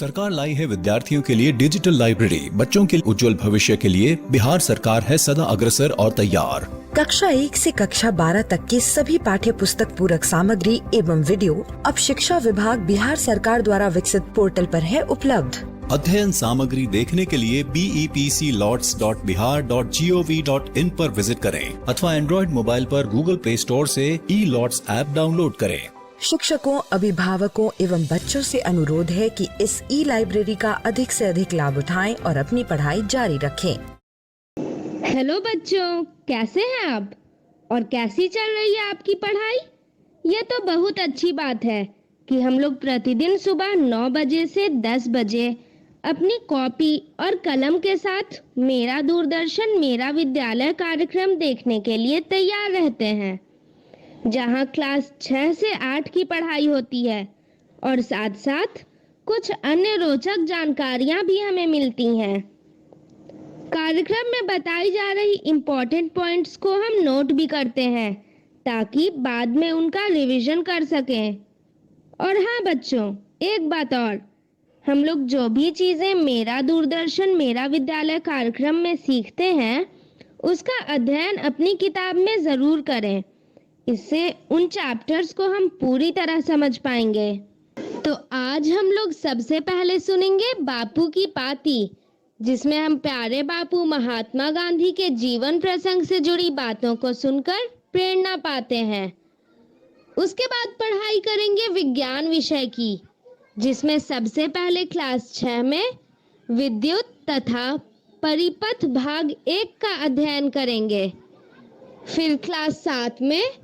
सरकार लाई है विद्यार्थियों के लिए डिजिटल लाइब्रेरी। बच्चों के उज्जवल भविष्य के लिए बिहार सरकार है सदा अग्रसर और तैयार। कक्षा 1 से कक्षा 12 तक की सभी पाठ्य पुस्तक पूरक सामग्री एवं वीडियो अब शिक्षा विभाग बिहार सरकार द्वारा विकसित पोर्टल पर है उपलब्ध। अध्ययन सामग्री देखने के लिए BEPCLOTS.bihar.gov.in पर विजिट करें अथवा एंड्रॉइड मोबाइल पर गूगल प्ले स्टोर से E-LOTS ऐप डाउनलोड करें। शिक्षकों, अभिभावकों एवं बच्चों से अनुरोध है कि इस ई-लाइब्रेरी का अधिक से अधिक लाभ उठाएं और अपनी पढ़ाई जारी रखें। हेलो बच्चों, कैसे हैं आप और कैसी चल रही है आपकी पढ़ाई? ये तो बहुत अच्छी बात है कि हम लोग प्रतिदिन सुबह 9 बजे से 10 बजे अपनी कॉपी और कलम के साथ मेरा दूरदर्शन मेरा विद्यालय कार्यक्रम देखने के लिए तैयार रहते हैं, जहां क्लास 6 से 8 की पढ़ाई होती है और साथ साथ कुछ अन्य रोचक जानकारियां भी हमें मिलती हैं। कार्यक्रम में बताई जा रही इम्पोर्टेंट पॉइंट्स को हम नोट भी करते हैं ताकि बाद में उनका रिवीजन कर सकें। और हाँ बच्चों, एक बात और, हम लोग जो भी चीज़ें मेरा दूरदर्शन मेरा विद्यालय कार्यक्रम में सीखते हैं उसका अध्ययन अपनी किताब में ज़रूर करें। इससे उन चैप्टर्स को हम पूरी तरह समझ पाएंगे। तो आज हम लोग सबसे पहले सुनेंगे बापू की पाती, जिसमें हम प्यारे बापू महात्मा गांधी के जीवन प्रसंग से जुड़ी बातों को सुनकर प्रेरणा पाते हैं। उसके बाद पढ़ाई करेंगे विज्ञान विषय की, जिसमें सबसे पहले क्लास 6 में विद्युत तथा परिपथ भाग 1 का अध्ययन करेंगे। फिर क्लास 7 में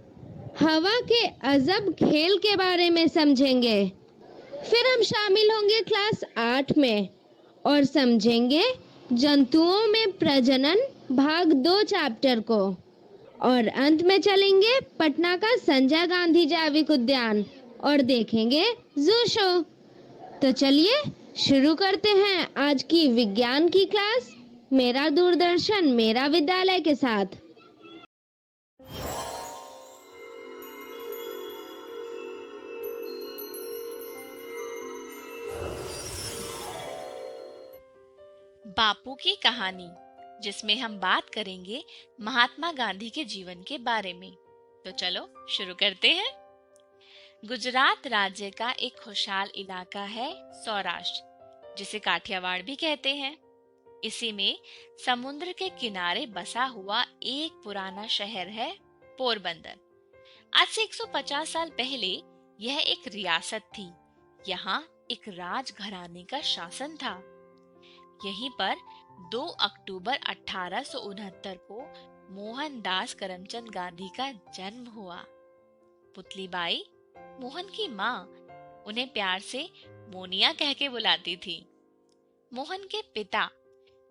हवा के अजब खेल के बारे में समझेंगे। फिर हम शामिल होंगे क्लास 8 में और समझेंगे जंतुओं में प्रजनन भाग 2 चैप्टर को। और अंत में चलेंगे पटना का संजय गांधी जैविक उद्यान और देखेंगे जू शो। तो चलिए शुरू करते हैं आज की विज्ञान की क्लास मेरा दूरदर्शन मेरा विद्यालय के साथ। बापू की कहानी, जिसमें हम बात करेंगे महात्मा गांधी के जीवन के बारे में। तो चलो शुरू करते हैं। गुजरात राज्य का एक खुशहाल इलाका है सौराष्ट्र, जिसे काठियावाड़ भी कहते हैं। इसी में समुद्र के किनारे बसा हुआ एक पुराना शहर है पोरबंदर। आज से 150 साल पहले यह एक रियासत थी। यहाँ एक राजघराने का शासन था। यहीं पर 2 अक्टूबर 1869 को मोहनदास करमचंद गांधी का जन्म हुआ। पुतलीबाई, मोहन की माँ, उन्हें प्यार से मोनिया कह के बुलाती थी। मोहन के पिता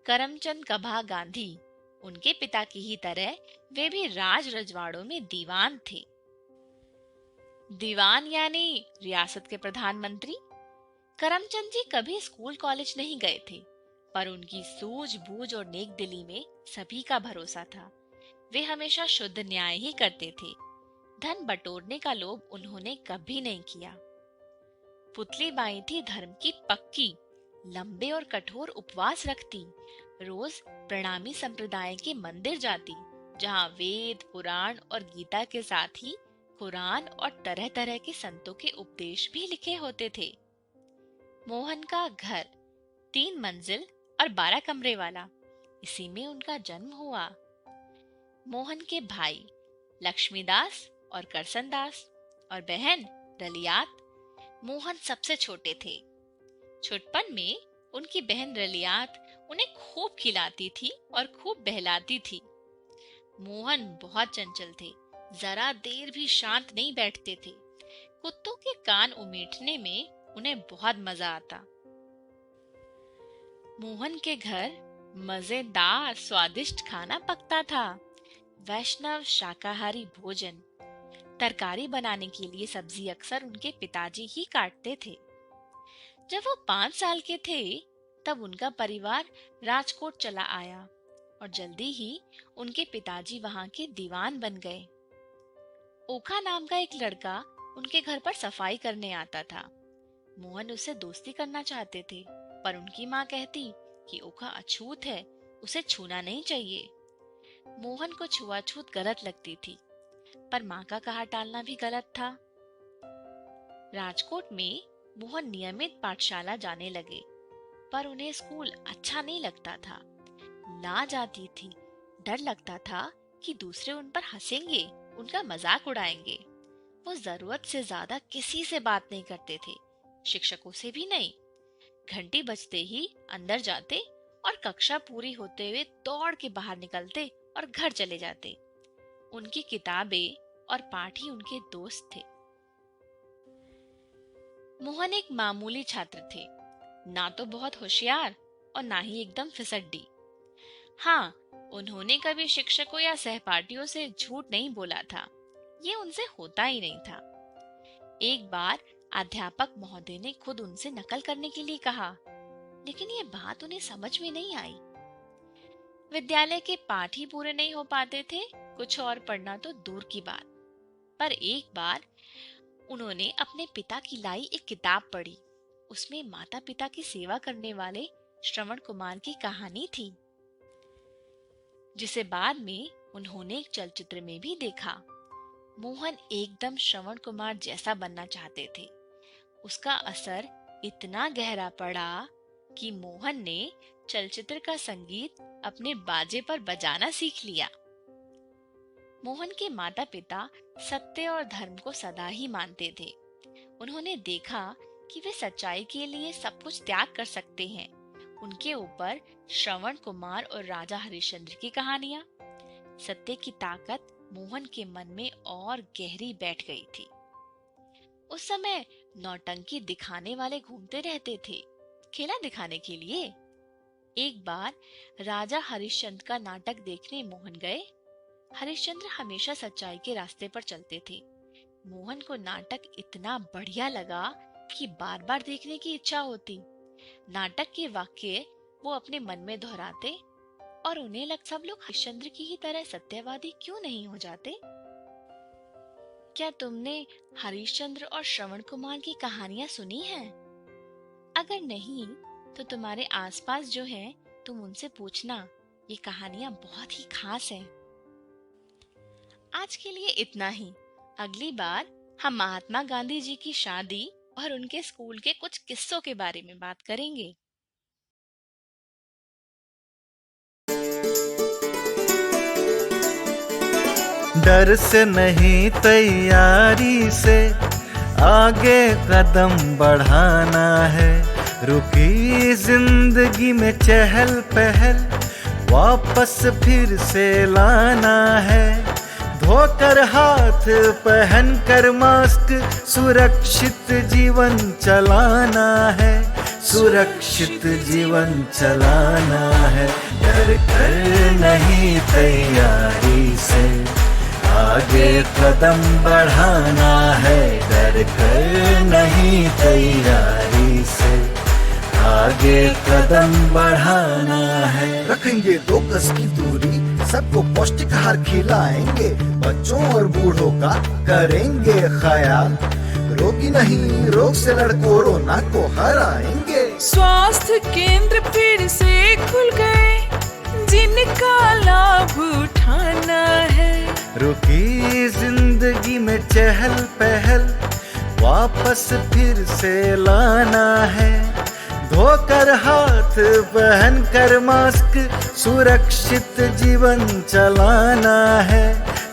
करमचंद कभा गांधी, उनके पिता की ही तरह वे भी राज रजवाड़ों में दीवान थे। दीवान यानी रियासत के प्रधानमंत्री। करमचंद जी कभी स्कूल कॉलेज नहीं गए थे, पर उनकी सूझबूझ और नेकदिली में सभी का भरोसा था। वे हमेशा शुद्ध न्याय ही करते थे। धन बटोरने का लोभ उन्होंने कभी नहीं किया। पुतलीबाई थी धर्म की पक्की, लंबे और कठोर उपवास रखती, रोज प्रणामी संप्रदाय के मंदिर जाती, जहाँ वेद, पुराण और गीता के साथ ही कुरान और तरह तरह के संतों के उपदेश भी लिखे होते थे। मोहन का घर 3 मंजिल और 12 कमरे वाला, इसी में उनका जन्म हुआ। मोहन के भाई लक्ष्मीदास और करसनदास और बहन रलियात। मोहन सबसे छोटे थे। छुटपन में उनकी बहन रलियात उन्हें खूब खिलाती थी और खूब बहलाती थी। मोहन बहुत चंचल थे, जरा देर भी शांत नहीं बैठते थे। कुत्तों के कान उमीटने में उन्हें बहुत मजा आता। मोहन के घर मजेदार स्वादिष्ट खाना पकता था। वैष्णव शाकाहारी भोजन। तरकारी बनाने के लिए सब्जी अक्सर उनके पिताजी ही काटते थे। जब वो 5 साल के थे तब उनका परिवार राजकोट चला आया और जल्दी ही उनके पिताजी वहां के दीवान बन गए। ओखा नाम का एक लड़का उनके घर पर सफाई करने आता था। मोहन उससे दोस्ती करना चाहते थे, पर उनकी माँ कहती कि ओखा अछूत है, उसे छूना नहीं चाहिए। मोहन को छुआछूत गलत लगती थी, पर माँ का कहा टालना भी गलत था। राजकोट में मोहन नियमित पाठशाला जाने लगे, पर उन्हें स्कूल अच्छा नहीं लगता था। लाज आती थी, डर लगता था कि दूसरे उन पर हंसेंगे, उनका मजाक उड़ाएंगे। वो जरूरत से ज्यादा किसी से बात नहीं करते थे, शिक्षकों से भी नहीं। घंटी बजते ही अंदर जाते और कक्षा पूरी होते हुए दौड़ के बाहर निकलते और घर चले जाते। उनकी किताबें और पाठ ही उनके दोस्त थे। मोहन एक मामूली छात्र थे, ना तो बहुत होशियार और ना ही एकदम फिसड्डी। हाँ, उन्होंने कभी शिक्षकों या सहपाठियों से झूठ नहीं बोला था, ये उनसे होता ही नहीं था। एक बार अध्यापक महोदय ने खुद उनसे नकल करने के लिए कहा, लेकिन ये बात उन्हें समझ में नहीं आई। विद्यालय के पाठ ही पूरे नहीं हो पाते थे, कुछ और पढ़ना तो दूर की बात। पर एक बार उन्होंने अपने पिता की लाई एक किताब पढ़ी। उसमें माता पिता की सेवा करने वाले श्रवण कुमार की कहानी थी, जिसे बाद में उन्होंने एक चलचित्र में भी देखा। मोहन एकदम श्रवण कुमार जैसा बनना चाहते थे। उसका असर इतना गहरा पड़ा कि मोहन ने चलचित्र का संगीत अपने बाजे पर बजाना सीख लिया। मोहन के माता पिता सत्य और धर्म को सदा ही मानते थे। उन्होंने देखा कि वे सच्चाई के लिए सब कुछ त्याग कर सकते हैं। उनके ऊपर श्रवण कुमार और राजा हरिश्चंद्र की कहानियां, सत्य की ताकत मोहन के मन में और गहरी बैठ गई थी। उस समय नौटंकी दिखाने वाले घूमते रहते थे, खेला दिखाने के लिए। एक बार राजा हरिश्चंद्र का नाटक देखने मोहन गए। हरिश्चंद्र हमेशा सच्चाई के रास्ते पर चलते थे। मोहन को नाटक इतना बढ़िया लगा कि बार बार देखने की इच्छा होती। नाटक के वाक्य वो अपने मन में दोहराते और उन्हें सब लोग हरिश्चंद्र की ही तरह सत्यवादी क्यों नहीं हो जाते। क्या तुमने हरिश्चंद्र और श्रवण कुमार की कहानियां सुनी हैं? अगर नहीं तो तुम्हारे आसपास जो हैं, तुम उनसे पूछना, ये कहानियां बहुत ही खास हैं। आज के लिए इतना ही। अगली बार हम महात्मा गांधी जी की शादी और उनके स्कूल के कुछ किस्सों के बारे में बात करेंगे। डर से नहीं, तैयारी से आगे कदम बढ़ाना है। रुकी जिंदगी में चहल पहल वापस फिर से लाना है। धोकर हाथ पहन कर मास्क सुरक्षित जीवन चलाना है। सुरक्षित जीवन चलाना है। डर कर नहीं, तैयारी से आगे कदम बढ़ाना है। डर कर नहीं, तैयारी से आगे कदम बढ़ाना है। रखेंगे 2 गज की दूरी, सबको पौष्टिक आहार खिलाएंगे, बच्चों और बूढ़ों का करेंगे ख्याल। रोगी नहीं, रोग से लड़ कोरोना को हराएंगे। स्वास्थ्य केंद्र फिर से खुल गए, जिनका लाभ उठाना है। रुकी जिंदगी में चहल पहल वापस फिर से लाना है। धोकर हाथ पहन कर मास्क सुरक्षित जीवन चलाना है।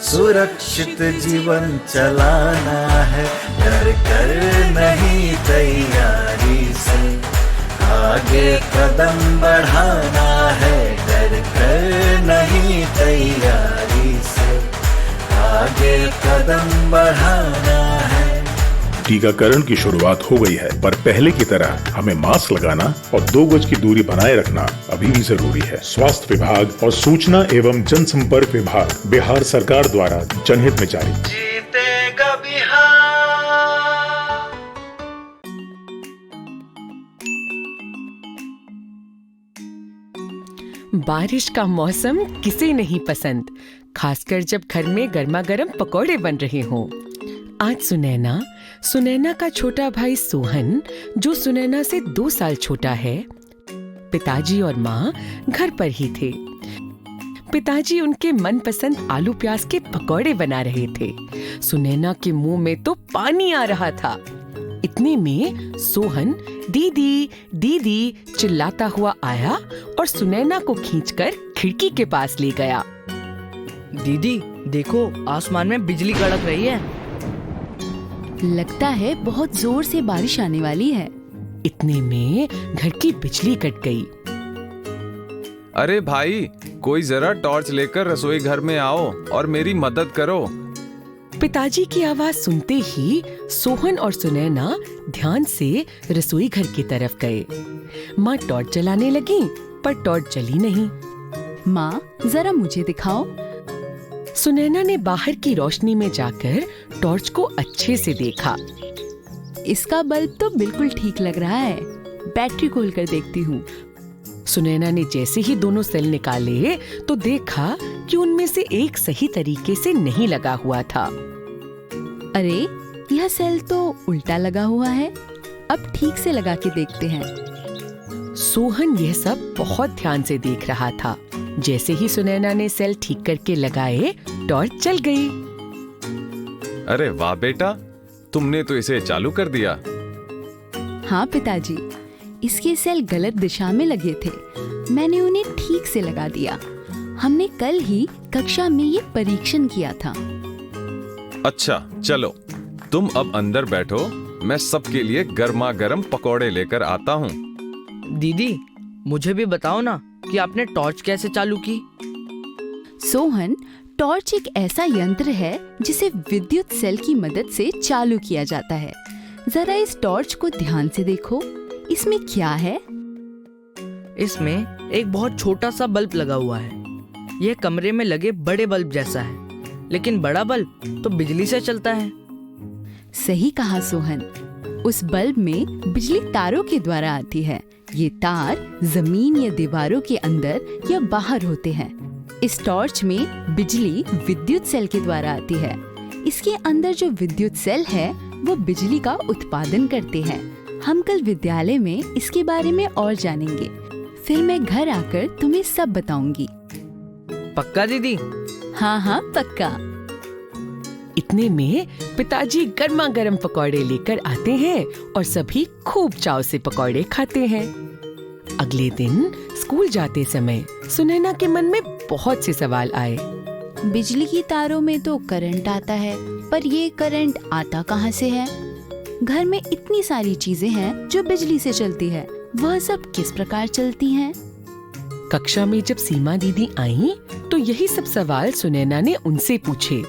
सुरक्षित जीवन चलाना है। डर कर नहीं, तैयारी से आगे कदम बढ़ाना है। डर कर नहीं, तैयारी से आगे कदम बढ़ाना है। टीकाकरण की शुरुआत हो गई है, पर पहले की तरह हमें मास्क लगाना और 2 गज की दूरी बनाए रखना अभी भी जरूरी है। स्वास्थ्य विभाग और सूचना एवं जनसंपर्क विभाग बिहार सरकार द्वारा जनहित में जारी। जीतेगा बिहार। बारिश का मौसम किसे नहीं पसंद, खासकर जब घर में गर्मा गर्म पकौड़े बन रहे हों। आज सुनैना का छोटा भाई सोहन, जो सुनैना से 2 साल छोटा है, पिताजी और माँ घर पर ही थे। पिताजी उनके मनपसंद आलू प्याज के पकौड़े बना रहे थे। सुनैना के मुंह में तो पानी आ रहा था। इतने में सोहन दीदी दीदी चिल्लाता हुआ आया और सुनैना को खींचकर खिड़की के पास ले गया। दीदी देखो, आसमान में बिजली कड़क रही है। लगता है बहुत जोर से बारिश आने वाली है। इतने में घर की बिजली कट गई। अरे भाई, कोई जरा टॉर्च लेकर रसोई घर में आओ और मेरी मदद करो। पिताजी की आवाज सुनते ही सोहन और सुनैना ध्यान से रसोई घर की तरफ गए। माँ टॉर्च जलाने लगी, पर टॉर्च जली नहीं। माँ, जरा मुझे दिखाओ। सुनैना ने बाहर की रोशनी में जाकर टॉर्च को अच्छे से देखा। इसका बल्ब तो बिल्कुल ठीक लग रहा है। बैटरी खोलकर देखती हूँ। सुनैना ने जैसे ही दोनों सेल निकाले तो देखा कि उनमें से एक सही तरीके से नहीं लगा हुआ था। अरे, यह सेल तो उल्टा लगा हुआ है। अब ठीक से लगा के देखते हैं। सोहन यह सब बहुत ध्यान से देख रहा था। जैसे ही सुनैना ने सेल ठीक करके लगाए, टॉर्च जल गई। अरे वाह बेटा, तुमने तो इसे चालू कर दिया। हाँ पिताजी, इसके सेल गलत दिशा में लगे थे। मैंने उन्हें ठीक से लगा दिया। हमने कल ही कक्षा में ये परीक्षण किया था। अच्छा चलो, तुम अब अंदर बैठो, मैं सबके लिए गर्मा गर्म पकौड़े लेकर आता हूँ। दीदी, मुझे भी बताओ ना कि आपने टॉर्च कैसे चालू की। सोहन, टॉर्च एक ऐसा यंत्र है जिसे विद्युत सेल की मदद से चालू किया जाता है। जरा इस टॉर्च को ध्यान से देखो। इसमें क्या है? इसमें एक बहुत छोटा सा बल्ब लगा हुआ है। यह कमरे में लगे बड़े बल्ब जैसा है, लेकिन बड़ा बल्ब तो बिजली से चलता है। सही कहा सोहन। उस बल्ब में बिजली तारों के द्वारा आती है। ये तार जमीन या दीवारों के अंदर या बाहर होते हैं। इस टॉर्च में बिजली विद्युत सेल के द्वारा आती है। इसके अंदर जो विद्युत सेल है वो बिजली का उत्पादन करते हैं। हम कल विद्यालय में इसके बारे में और जानेंगे। फिर मैं घर आकर तुम्हें सब बताऊंगी। पक्का दीदी? हाँ हाँ पक्का। इतने में पिताजी गर्मा गर्म पकौड़े लेकर आते हैं और सभी खूब चाव से पकौड़े खाते हैं। अगले दिन स्कूल जाते समय सुनैना के मन में बहुत से सवाल आए। बिजली की तारों में तो करंट आता है, पर ये करंट आता कहाँ से है? घर में इतनी सारी चीजें हैं जो बिजली से चलती है, वह सब किस प्रकार चलती हैं? कक्षा में जब सीमा दीदी आईं, तो यही सब सवाल सुनैना ने उनसे पूछे।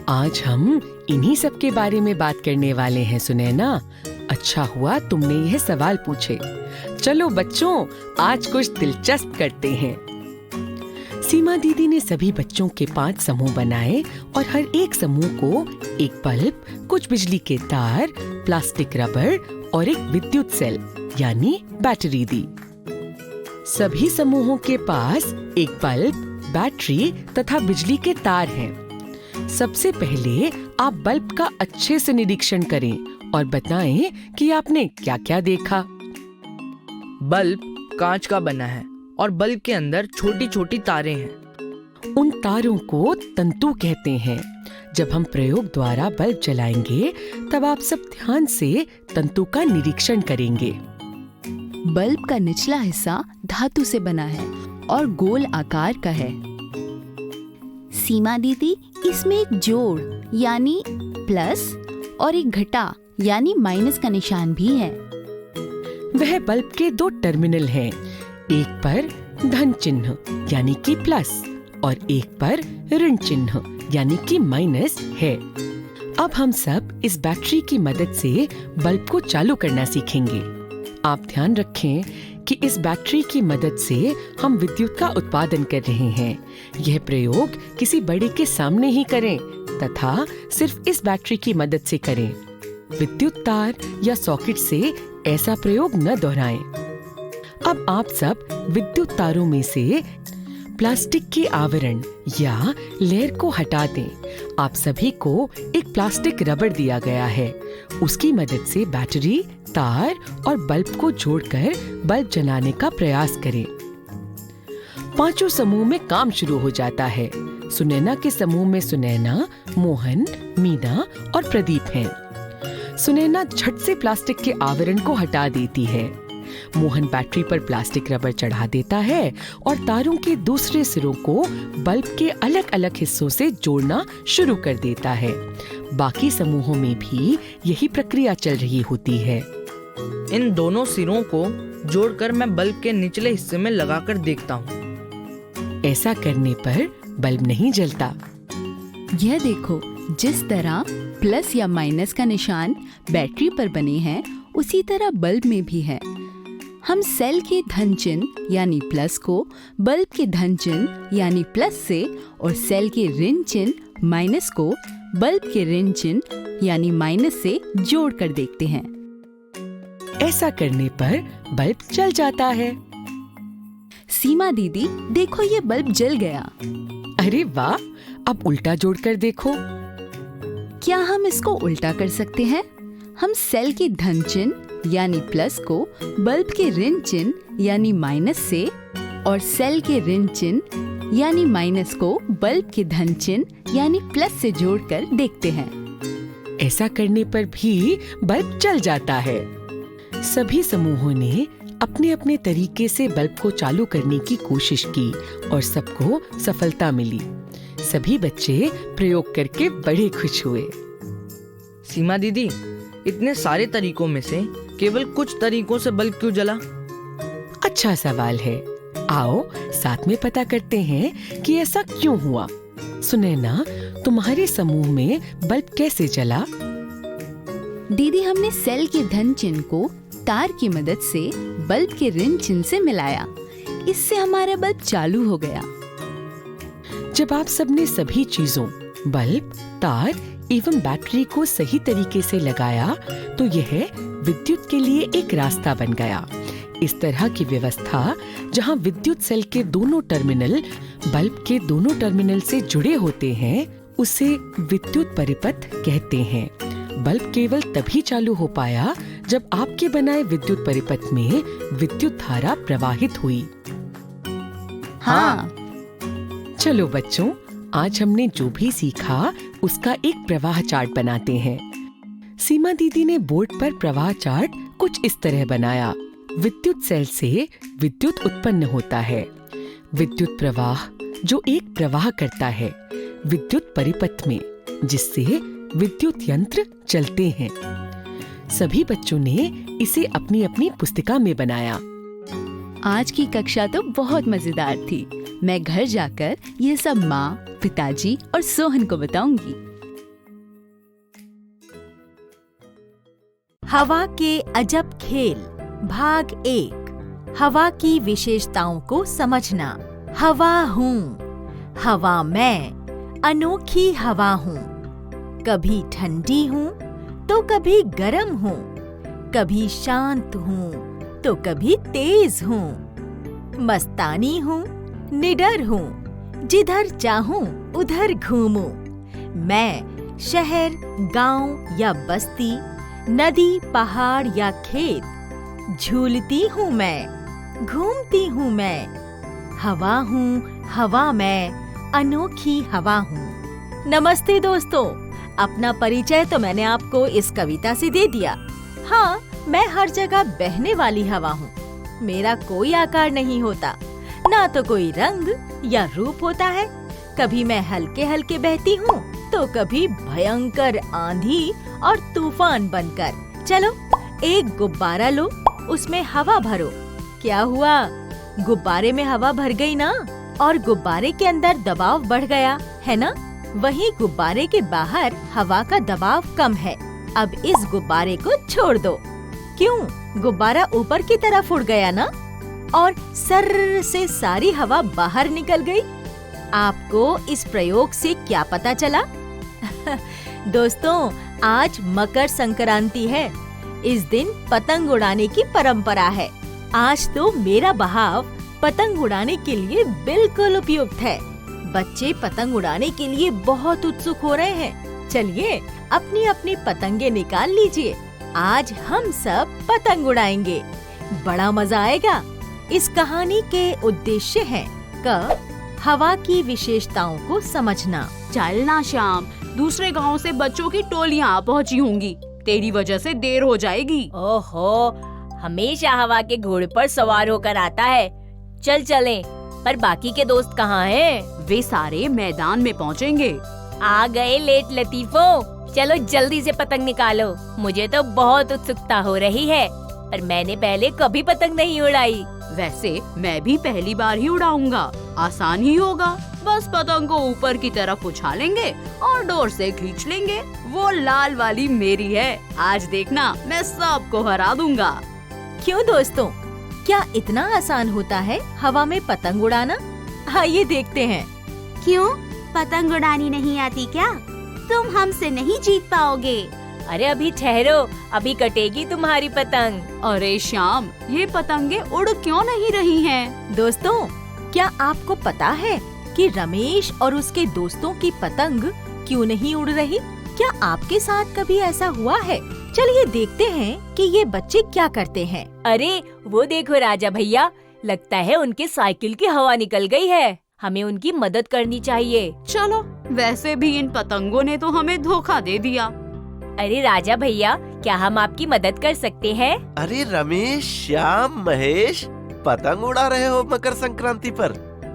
आज हम इन्हीं सब के बारे में बात करने वाले हैं सुनैना। अच्छा हुआ तुमने यह सवाल पूछे। चलो बच्चों, आज कुछ दिलचस्प करते हैं। सीमा दीदी ने सभी बच्चों के 5 समूह बनाए और हर एक समूह को एक बल्ब, कुछ बिजली के तार, प्लास्टिक रबर और एक विद्युत सेल यानी बैटरी दी। सभी समूहों के पास एक बल्ब, बैटरी तथा बिजली के तार हैं। सबसे पहले आप बल्ब का अच्छे से निरीक्षण करें और बताएं कि आपने क्या क्या देखा। बल्ब कांच का बना है और बल्ब के अंदर छोटी छोटी तारें हैं। उन तारों को तंतु कहते हैं। जब हम प्रयोग द्वारा बल्ब जलाएंगे, तब आप सब ध्यान से तंतु का निरीक्षण करेंगे। बल्ब का निचला हिस्सा धातु से बना है और गोल आकार का है। सीमा दीदी, इसमें एक जोड़ यानी प्लस और एक घटा यानी माइनस का निशान भी है। वह बल्ब के 2 टर्मिनल हैं। एक पर धन चिन्ह यानी कि प्लस और एक पर ऋण चिन्ह यानी कि माइनस है। अब हम सब इस बैटरी की मदद से बल्ब को चालू करना सीखेंगे। आप ध्यान रखें कि इस बैटरी की मदद से हम विद्युत का उत्पादन कर रहे हैं। यह प्रयोग किसी बड़े के सामने ही करें तथा सिर्फ इस बैटरी की मदद से करें। विद्युत तार या सॉकेट से ऐसा प्रयोग न दोहराएं। अब आप सब विद्युत तारों में से प्लास्टिक के आवरण या लेयर को हटा दें। आप सभी को एक प्लास्टिक रबड़ दिया गया है। उसकी मदद से बैटरी, तार और बल्ब को जोड़कर बल्ब जलाने का प्रयास करें। पांचों समूह में काम शुरू हो जाता है। सुनैना के समूह में सुनैना, मोहन, मीना और प्रदीप हैं। सुनैना झट से प्लास्टिक के आवरण को हटा देती है। मोहन बैटरी पर प्लास्टिक रबर चढ़ा देता है और तारों के दूसरे सिरों को बल्ब के अलग अलग हिस्सों से जोड़ना शुरू कर देता है। बाकी समूहों में भी यही प्रक्रिया चल रही होती है। इन दोनों सिरों को जोड़कर मैं बल्ब के निचले हिस्से में लगाकर देखता हूँ। ऐसा करने पर बल्ब नहीं जलता। यह देखो, जिस तरह प्लस या माइनस का निशान बैटरी पर बने हैं, उसी तरह बल्ब में भी है। हम सेल के धन चिन्ह यानी प्लस को बल्ब के धन चिन्ह यानी प्लस से और सेल के ऋण चिन्ह माइनस को बल्ब के ऋण चिन्ह यानी माइनस से जोड़ कर देखते हैं। ऐसा करने पर बल्ब जल जाता है। सीमा दीदी, देखो ये बल्ब जल गया। अरे वाह, अब उल्टा जोड़कर देखो। क्या हम इसको उल्टा कर सकते हैं? हम सेल के धन चिन्ह यानी प्लस को बल्ब के ऋण चिन्ह यानी माइनस से और सेल के ऋण चिन्ह यानी माइनस को बल्ब के धन चिन्ह यानी प्लस से जोड़कर देखते हैं। ऐसा करने पर भी बल्ब जल जाता है। सभी समूहों ने अपने अपने तरीके से बल्ब को चालू करने की कोशिश की और सबको सफलता मिली। सभी बच्चे प्रयोग करके बड़े खुश हुए। सीमा दीदी, इतने सारे तरीकों में से केवल कुछ तरीकों से बल्ब क्यों जला? अच्छा सवाल है। आओ साथ में पता करते हैं कि ऐसा क्यों हुआ। सुनैना, तुम्हारे समूह में बल्ब कैसे जला? दीदी, हमने सेल के धन चिन्ह को तार की मदद से बल्ब के ऋण चिन्ह से मिलाया। इससे हमारा बल्ब चालू हो गया। जब आप सबने सभी चीजों बल्ब, तार एवं बैटरी को सही तरीके से लगाया तो यह विद्युत के लिए एक रास्ता बन गया। इस तरह की व्यवस्था जहां विद्युत सेल के दोनों टर्मिनल बल्ब के दोनों टर्मिनल से जुड़े होते हैं, उसे विद्युत परिपथ कहते हैं। बल्ब केवल तभी चालू हो पाया जब आपके बनाए विद्युत परिपथ में विद्युत धारा प्रवाहित हुई। हाँ। चलो बच्चों, आज हमने जो भी सीखा उसका एक प्रवाह चार्ट बनाते हैं। सीमा दीदी ने बोर्ड पर प्रवाह चार्ट कुछ इस तरह बनाया। विद्युत सेल से विद्युत उत्पन्न होता है। विद्युत प्रवाह जो एक प्रवाह करता है विद्युत परिपथ में, जिससे विद्युत यंत्र चलते हैं। सभी बच्चों ने इसे अपनी अपनी पुस्तिका में बनाया। आज की कक्षा तो बहुत मजेदार थी। मैं घर जाकर ये सब माँ, पिताजी और सोहन को बताऊंगी। हवा के अजब खेल भाग 1। हवा की विशेषताओं को समझना। हवा हूँ, हवा मैं, अनोखी हवा हूँ। कभी ठंडी हूँ तो कभी गर्म हूँ, कभी शांत हूँ तो कभी तेज हूँ। मस्तानी हूँ, निडर हूँ, जिधर चाहूँ उधर घूमूं। मैं शहर, गांव या बस्ती, नदी, पहाड़ या खेत, झूलती हूँ मैं, घूमती हूँ मैं। हवा हूँ, हवा मैं, अनोखी हवा हूँ। नमस्ते दोस्तों, अपना परिचय तो मैंने आपको इस कविता से दे दिया। हाँ, मैं हर जगह बहने वाली हवा हूँ। मेरा कोई आकार नहीं होता, ना तो कोई रंग या रूप होता है। कभी मैं हल्के हल्के बहती हूँ तो कभी भयंकर आंधी और तूफान बनकर। चलो एक गुब्बारा लो, उसमें हवा भरो। क्या हुआ, गुब्बारे में हवा भर गई ना, और गुब्बारे के अंदर दबाव बढ़ गया है ना। वहीं गुब्बारे के बाहर हवा का दबाव कम है। अब इस गुब्बारे को छोड़ दो। क्यों, गुब्बारा ऊपर की तरफ उड़ गया ना, और सर्र से सारी हवा बाहर निकल गई। आपको इस प्रयोग से क्या पता चला? दोस्तों, आज मकर संक्रांति है। इस दिन पतंग उड़ाने की परंपरा है। आज तो मेरा बहाव पतंग उड़ाने के लिए बिल्कुल उपयुक्त है। बच्चे पतंग उड़ाने के लिए बहुत उत्सुक हो रहे हैं। चलिए अपनी अपनी पतंगे निकाल लीजिए। आज हम सब पतंग उड़ाएंगे। बड़ा मजा आएगा। इस कहानी के उद्देश्य हैं क हवा की विशेषताओं को समझना। चलना श्याम, दूसरे गांव से बच्चों की टोलियां आ पहुंची होंगी। तेरी वजह से देर हो जाएगी। ओहो, हमेशा हवा के घोड़े पर सवार होकर आता है। चल चलें। पर बाकी के दोस्त कहाँ हैं? वे सारे मैदान में पहुंचेंगे। आ गए लेट लतीफों। चलो जल्दी से पतंग निकालो। मुझे तो बहुत उत्सुकता हो रही है, पर मैंने पहले कभी पतंग नहीं उड़ाई। वैसे मैं भी पहली बार ही उड़ाऊंगा। आसान ही होगा। बस पतंग को ऊपर की तरफ उछालेंगे और डोर से खींच लेंगे। वो लाल वाली मेरी है। आज देखना, मैं सबको हरा दूंगा। क्यों दोस्तों, क्या इतना आसान होता है हवा में पतंग उड़ाना? आइए देखते हैं। क्यों, पतंग उड़ानी नहीं आती क्या? तुम हमसे नहीं जीत पाओगे। अरे अभी ठहरो, अभी कटेगी तुम्हारी पतंग। अरे श्याम, ये पतंगे उड़ क्यों नहीं रही हैं? दोस्तों, क्या आपको पता है कि रमेश और उसके दोस्तों की पतंग क्यों नहीं उड़ रही? क्या आपके साथ कभी ऐसा हुआ है? चलिए देखते हैं कि ये बच्चे क्या करते हैं। अरे वो देखो राजा भैया, लगता है उनके साइकिल की हवा निकल गई है। हमें उनकी मदद करनी चाहिए। चलो, वैसे भी इन पतंगों ने तो हमें धोखा दे दिया। अरे राजा भैया, क्या हम आपकी मदद कर सकते हैं? अरे रमेश, श्याम, महेश, पतंग उड़ा रहे हो मकर संक्रांति पर?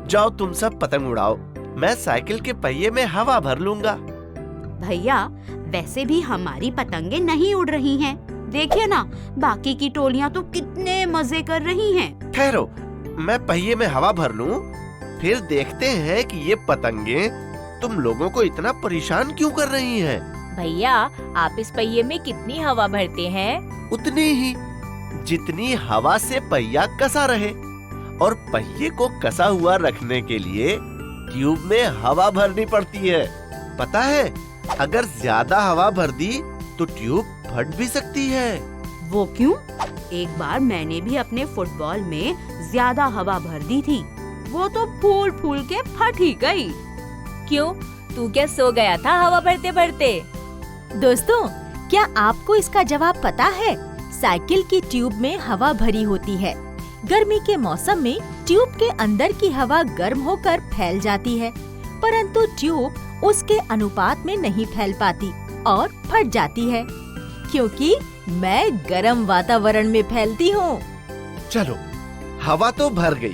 जाओ तुम सब पतंग उड़ाओ। मैं साइकिल के पहिए में हवा भर लूंगा। भैया, वैसे भी हमारी पतंगे नहीं उड़ रही हैं। देखिए ना, बाकी की टोलियां तो कितने मजे कर रही हैं। ठहरो, मैं पहिए में हवा भर लूं, फिर देखते हैं कि ये पतंगे तुम लोगों को इतना परेशान क्यों कर रही हैं। भैया, आप इस पहिए में कितनी हवा भरते हैं? उतनी ही जितनी हवा से पहिया कसा रहे। और पहिए को कसा हुआ रखने के लिए ट्यूब में हवा भरनी पड़ती है। पता है, अगर ज्यादा हवा भर दी तो ट्यूब फट भी सकती है। वो क्यों? एक बार मैंने भी अपने फुटबॉल में ज्यादा हवा भर दी थी। वो तो फूल फूल के फट ही गई। क्यों, तू क्या सो गया था हवा भरते भरते? दोस्तों, क्या आपको इसका जवाब पता है? साइकिल की ट्यूब में हवा भरी होती है। गर्मी के मौसम में ट्यूब के अंदर की हवा गर्म होकर फैल जाती है, परंतु ट्यूब उसके अनुपात में नहीं फैल पाती और फट जाती है, क्योंकि मैं गर्म वातावरण में फैलती हूँ। चलो, हवा तो भर गई,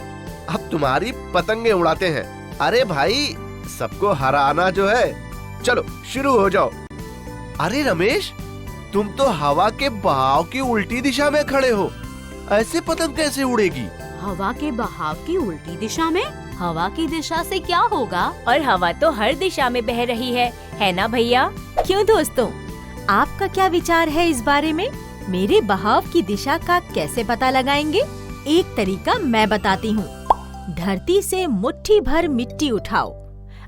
अब तुम्हारी पतंगे उड़ाते हैं। अरे भाई, सबको हराना जो है, चलो शुरू हो जाओ। अरे रमेश, तुम तो हवा के बहाव की उल्टी दिशा में खड़े हो। ऐसे पतंग कैसे उड़ेगी? हवा के बहाव की उल्टी दिशा में? हवा की दिशा से क्या होगा? और हवा तो हर दिशा में बह रही है ना भैया? क्यों दोस्तों, आपका क्या विचार है इस बारे में? मेरे बहाव की दिशा का कैसे पता लगाएंगे? एक तरीका मैं बताती हूँ। धरती से मुट्ठी भर मिट्टी उठाओ,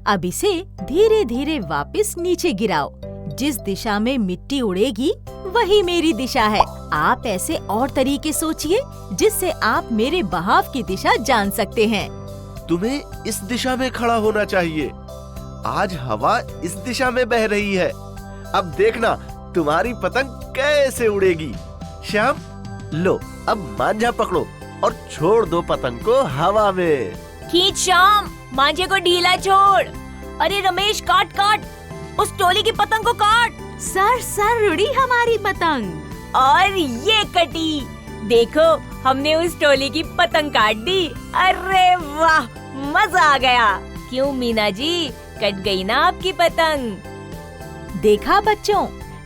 अब इसे धीरे धीरे वापस नीचे गिराओ। जिस दिशा में मिट्टी उड़ेगी वही मेरी दिशा है। आप ऐसे और तरीके सोचिए जिससे आप मेरे बहाव की दिशा जान सकते हैं। तुम्हें इस दिशा में खड़ा होना चाहिए। आज हवा इस दिशा में बह रही है। अब देखना तुम्हारी पतंग कैसे उड़ेगी। श्याम, लो अब मांझा पकड़ो और छोड़ दो पतंग को हवा में। खींच श्याम, मांझे को ढीला छोड़। अरे रमेश, काट काट, उस टोली की पतंग को काट। सर उड़ी हमारी पतंग और ये कटी। देखो, हमने उस टोली की पतंग काट दी। अरे वाह, मजा आ गया। क्यों मीना जी, कट गई ना आपकी पतंग? देखा बच्चों,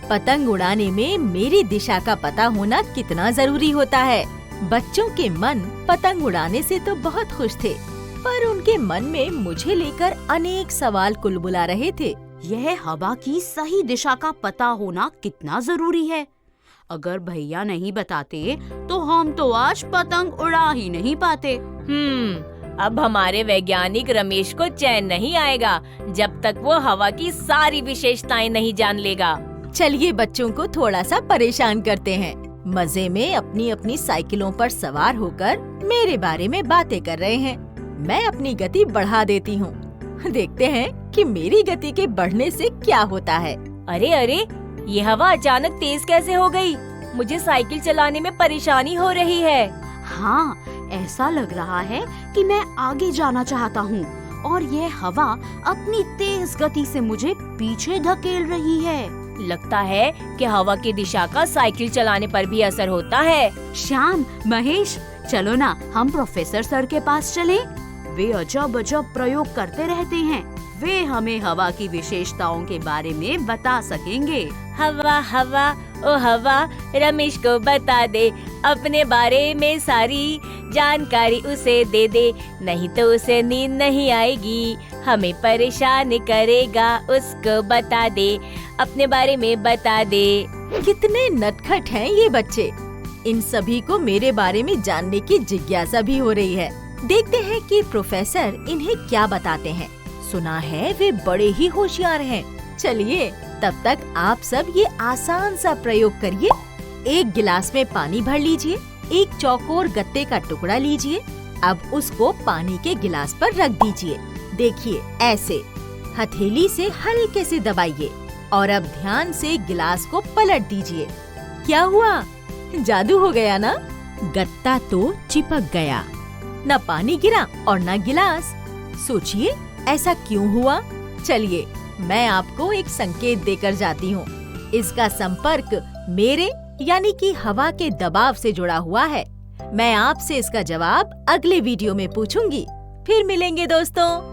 पतंग उड़ाने में मेरी दिशा का पता होना कितना जरूरी होता है। बच्चों के मन पतंग उड़ाने से तो बहुत खुश थे, पर उनके मन में मुझे लेकर अनेक सवाल कुलबुला रहे थे। यह हवा की सही दिशा का पता होना कितना जरूरी है। अगर भैया नहीं बताते तो हम तो आज पतंग उड़ा ही नहीं पाते। अब हमारे वैज्ञानिक रमेश को चैन नहीं आएगा जब तक वो हवा की सारी विशेषताएं नहीं जान लेगा। चलिए बच्चों को थोड़ा सा परेशान करते हैं। मजे में अपनी अपनी साइकिलों पर सवार होकर मेरे बारे में बातें कर रहे हैं। मैं अपनी गति बढ़ा देती हूँ। देखते हैं कि मेरी गति के बढ़ने से क्या होता है। अरे अरे, ये हवा अचानक तेज कैसे हो गई? मुझे साइकिल चलाने में परेशानी हो रही है। हाँ, ऐसा लग रहा है कि मैं आगे जाना चाहता हूँ और ये हवा अपनी तेज गति से मुझे पीछे धकेल रही है। लगता है कि हवा की दिशा का साइकिल चलाने पर भी असर होता है। श्याम, महेश, चलो ना हम प्रोफेसर सर के पास चलें। वे अजब अजब प्रयोग करते रहते हैं। वे हमें हवा की विशेषताओं के बारे में बता सकेंगे। हवा हवा ओ हवा, रमेश को बता दे अपने बारे में सारी जानकारी उसे दे दे, नहीं तो उसे नींद नहीं आएगी, हमें परेशान करेगा। उसको बता दे, अपने बारे में बता दे। कितने नटखट हैं ये बच्चे। इन सभी को मेरे बारे में जानने की जिज्ञासा भी हो रही है। देखते हैं कि प्रोफेसर इन्हें क्या बताते हैं। सुना है वे बड़े ही होशियार हैं। चलिए तब तक आप सब ये आसान सा प्रयोग करिए। एक गिलास में पानी भर लीजिए, एक चौकोर गत्ते का टुकड़ा लीजिए। अब उसको पानी के गिलास पर रख दीजिए। देखिए ऐसे हथेली से हल्के से दबाइए और अब ध्यान से गिलास को पलट दीजिए। क्या हुआ? जादू हो गया ना? गत्ता तो चिपक गया, न पानी गिरा और न गिलास। सोचिए ऐसा क्यों हुआ? चलिए मैं आपको एक संकेत देकर जाती हूँ। इसका संपर्क मेरे यानी कि हवा के दबाव से जुड़ा हुआ है। मैं आपसे इसका जवाब अगले वीडियो में पूछूंगी। फिर मिलेंगे दोस्तों।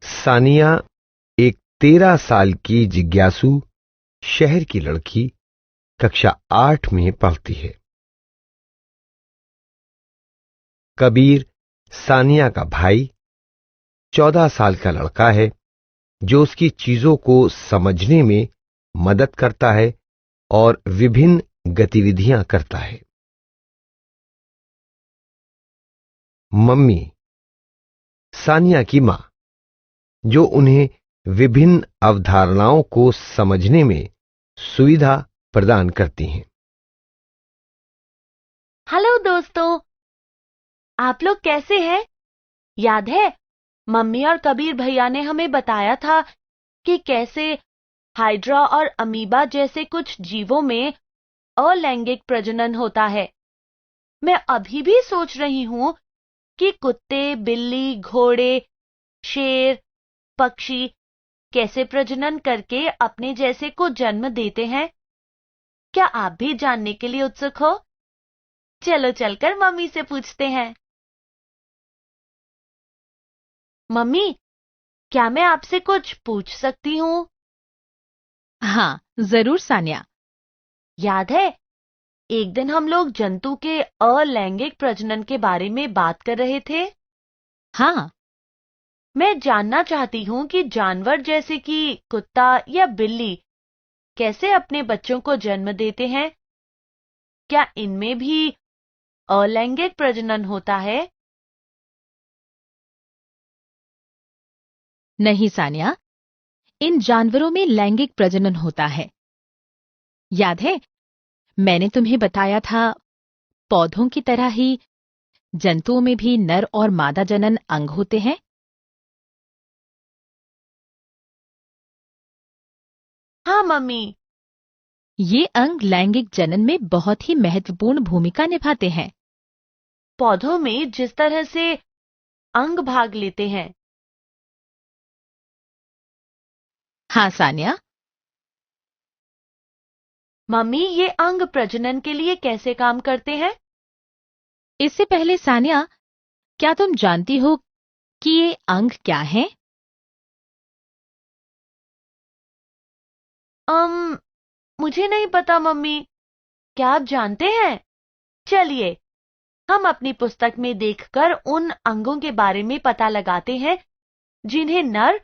सानिया एक 13 साल की जिज्ञासु शहर की लड़की कक्षा 8 में पढ़ती है। कबीर सानिया का भाई 14 साल का लड़का है जो उसकी चीजों को समझने में मदद करता है और विभिन्न गतिविधियां करता है। मम्मी सानिया की मां जो उन्हें विभिन्न अवधारणाओं को समझने में सुविधा प्रदान करती हैं। हेलो दोस्तों, आप लोग कैसे हैं? याद है मम्मी और कबीर भैया ने हमें बताया था कि कैसे हाइड्रा और अमीबा जैसे कुछ जीवों में अलैंगिक प्रजनन होता है। मैं अभी भी सोच रही हूं कि कुत्ते, बिल्ली, घोड़े, शेर, पक्षी कैसे प्रजनन करके अपने जैसे को जन्म देते हैं। क्या आप भी जानने के लिए उत्सुक हो? चलो चलकर मम्मी से पूछते हैं। मम्मी, क्या मैं आपसे कुछ पूछ सकती हूँ? हाँ, जरूर सानिया। याद है एक दिन हम लोग जंतु के अलैंगिक प्रजनन के बारे में बात कर रहे थे। हाँ, मैं जानना चाहती हूँ कि जानवर जैसे कि कुत्ता या बिल्ली कैसे अपने बच्चों को जन्म देते हैं। क्या इनमें भी अलैंगिक प्रजनन होता है? नहीं सानिया, इन जानवरों में लैंगिक प्रजनन होता है। याद है, मैंने तुम्हें बताया था पौधों की तरह ही जंतुओं में भी नर और मादा जनन अंग होते हैं। हाँ मम्मी। ये अंग लैंगिक जनन में बहुत ही महत्वपूर्ण भूमिका निभाते हैं। पौधों में जिस तरह से अंग भाग लेते हैं। हाँ सानिया। मम्मी, ये अंग प्रजनन के लिए कैसे काम करते हैं? इससे पहले सानिया, क्या तुम जानती हो कि ये अंग क्या हैं? मुझे नहीं पता मम्मी, क्या आप जानते हैं? चलिए हम अपनी पुस्तक में देखकर उन अंगों के बारे में पता लगाते हैं जिन्हें नर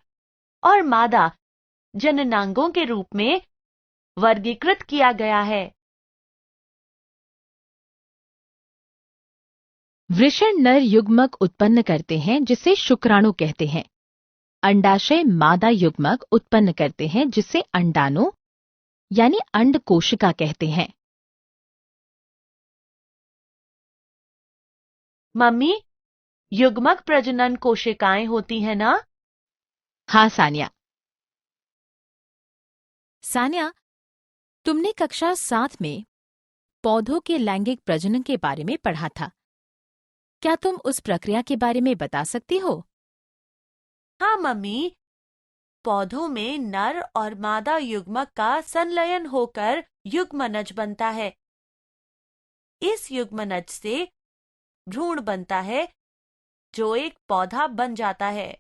और मादा जननांगों के रूप में वर्गीकृत किया गया है। वृषण नर युग्मक उत्पन्न करते हैं जिसे शुक्राणु कहते हैं। अंडाशय मादा युग्मक उत्पन्न करते हैं जिसे अंडाणु यानी अंड कोशिका कहते हैं। मम्मी, युग्मक प्रजनन कोशिकाएं होती हैं ना? हाँ सानिया। सानिया, तुमने कक्षा 7 में पौधों के लैंगिक प्रजनन के बारे में पढ़ा था। क्या तुम उस प्रक्रिया के बारे में बता सकती हो? हाँ मम्मी, पौधों में नर और मादा युग्मक का संलयन होकर युग्मनज बनता है। इस युग्मनज से भ्रूण बनता है जो एक पौधा बन जाता है।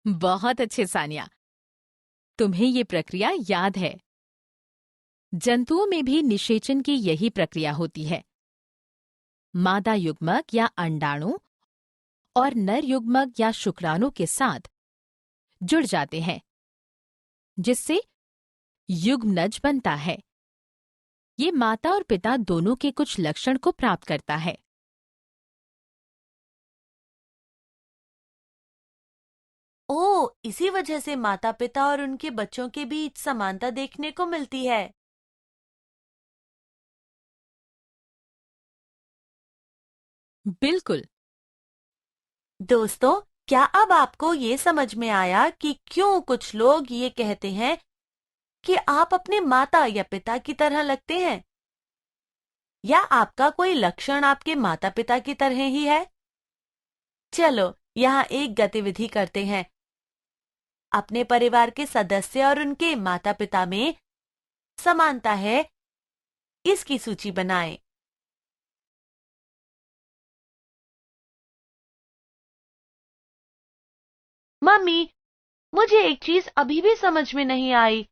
बहुत अच्छे सानिया, तुम्हें ये प्रक्रिया याद है। जंतुओं में भी निषेचन की यही प्रक्रिया होती है। मादा युग्मक या अंडाणु और नर युग्मक या शुक्राणु के साथ जुड़ जाते हैं, जिससे युग्मनज बनता है। ये माता और पिता दोनों के कुछ लक्षण को प्राप्त करता है। ओह, इसी वजह से माता पिता और उनके बच्चों के बीच समानता देखने को मिलती है। बिल्कुल। दोस्तों, क्या अब आपको ये समझ में आया कि क्यों कुछ लोग ये कहते हैं कि आप अपने माता या पिता की तरह लगते हैं? या आपका कोई लक्षण आपके माता पिता की तरह ही है? चलो यहाँ एक गतिविधि करते हैं। अपने परिवार के सदस्य और उनके माता पिता में समानता है, इसकी सूची बनाएं। मम्मी, मुझे एक चीज अभी भी समझ में नहीं आई।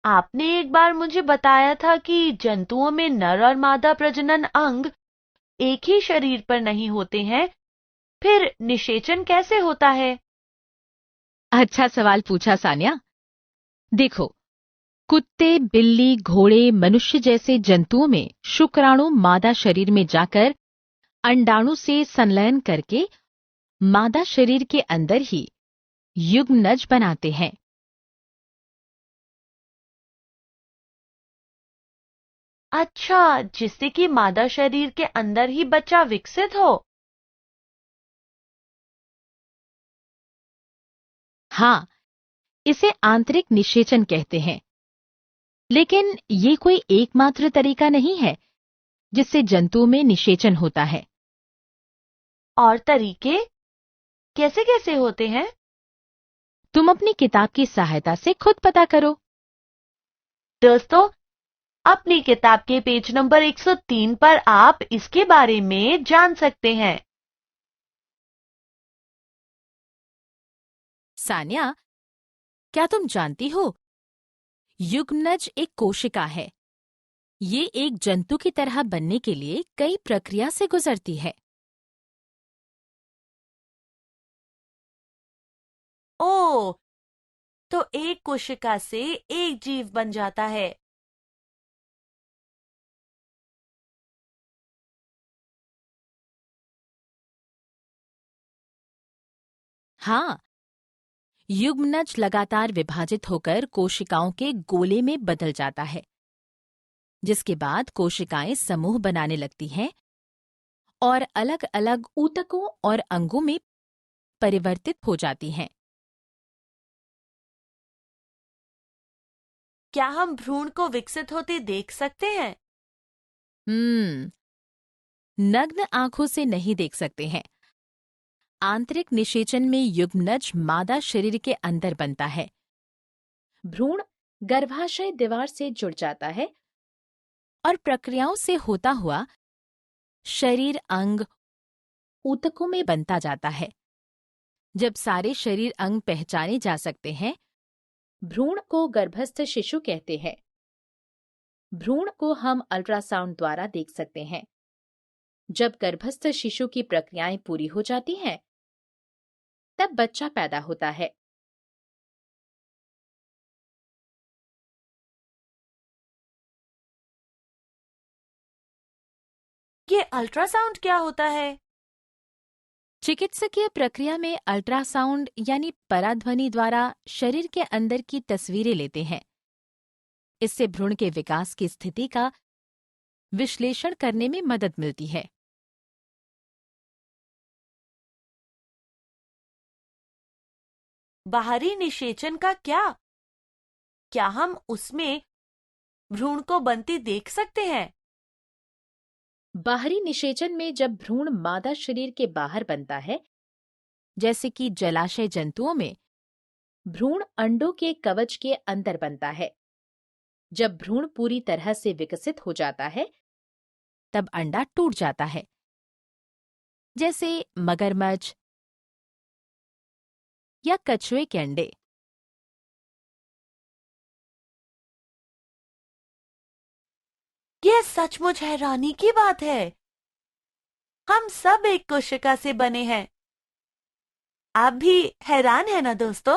आपने एक बार मुझे बताया था कि जंतुओं में नर और मादा प्रजनन अंग एक ही शरीर पर नहीं होते हैं, फिर निषेचन कैसे होता है? अच्छा सवाल पूछा सानिया। देखो, कुत्ते, बिल्ली, घोड़े, मनुष्य जैसे जंतुओं में शुक्राणु मादा शरीर में जाकर अंडाणु से संलयन करके मादा शरीर के अंदर ही युग्मनज बनाते हैं। अच्छा, जिससे कि मादा शरीर के अंदर ही बच्चा विकसित हो। हाँ, इसे आंतरिक निषेचन कहते हैं। लेकिन ये कोई एकमात्र तरीका नहीं है जिससे जंतुओं में निषेचन होता है। और तरीके कैसे कैसे होते हैं? तुम अपनी किताब की सहायता से खुद पता करो। दोस्तों, अपनी किताब के पेज नंबर 103 पर आप इसके बारे में जान सकते हैं। सानिया, क्या तुम जानती हो, युग्मनज एक कोशिका है। ये एक जंतु की तरह बनने के लिए कई प्रक्रिया से गुजरती है। ओह, तो एक कोशिका से एक जीव बन जाता है। हाँ, युग्मनज लगातार विभाजित होकर कोशिकाओं के गोले में बदल जाता है, जिसके बाद कोशिकाएं समूह बनाने लगती हैं और अलग अलग ऊतकों और अंगों में परिवर्तित हो जाती हैं। क्या हम भ्रूण को विकसित होते देख सकते हैं? नग्न आंखों से नहीं देख सकते हैं। आंतरिक निषेचन में युग्मनज मादा शरीर के अंदर बनता है। भ्रूण गर्भाशय दीवार से जुड़ जाता है और प्रक्रियाओं से होता हुआ शरीर अंग ऊतकों में बनता जाता है। जब सारे शरीर अंग पहचाने जा सकते हैं, भ्रूण को गर्भस्थ शिशु कहते हैं। भ्रूण को हम अल्ट्रासाउंड द्वारा देख सकते हैं। जब गर्भस्थ शिशु की प्रक्रियाएं पूरी हो जाती हैं, तब बच्चा पैदा होता है। ये अल्ट्रासाउंड क्या होता है? चिकित्सकीय प्रक्रिया में अल्ट्रासाउंड यानी पराध्वनि द्वारा शरीर के अंदर की तस्वीरें लेते हैं। इससे भ्रूण के विकास की स्थिति का विश्लेषण करने में मदद मिलती है। बाहरी निषेचन का क्या हम उसमें भ्रूण को बनती देख सकते हैं? बाहरी निषेचन में जब भ्रूण मादा शरीर के बाहर बनता है, जैसे कि जलाशय जंतुओं में, भ्रूण अंडों के कवच के अंदर बनता है। जब भ्रूण पूरी तरह से विकसित हो जाता है, तब अंडा टूट जाता है। जैसे मगरमच्छ या कछुए के अंडे। यह सचमुच हैरानी की बात है। हम सब एक कोशिका से बने हैं। आप भी हैरान हैं ना दोस्तों?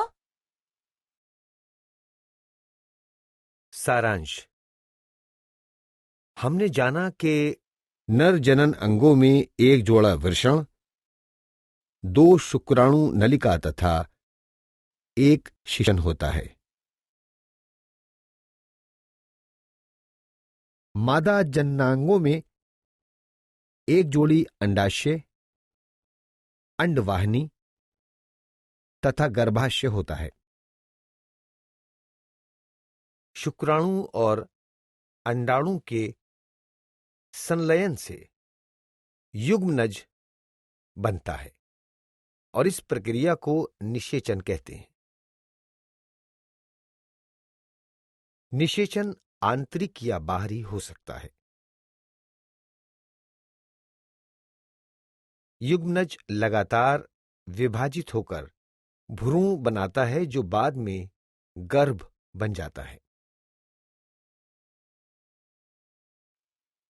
सारांश। हमने जाना कि नर जनन अंगों में एक जोड़ा वृषण, 2 शुक्राणु नलिका तथा एक शिशन होता है। मादा जननांगों में एक जोड़ी अंडाशय, अंडवाहिनी तथा गर्भाशय होता है। शुक्राणु और अंडाणु के संलयन से युग्मनज बनता है और इस प्रक्रिया को निषेचन कहते हैं। निषेचन आंतरिक या बाहरी हो सकता है। युग्मनज लगातार विभाजित होकर भ्रूण बनाता है जो बाद में गर्भ बन जाता है।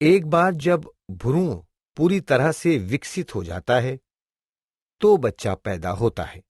एक बार जब भ्रूण पूरी तरह से विकसित हो जाता है, तो बच्चा पैदा होता है।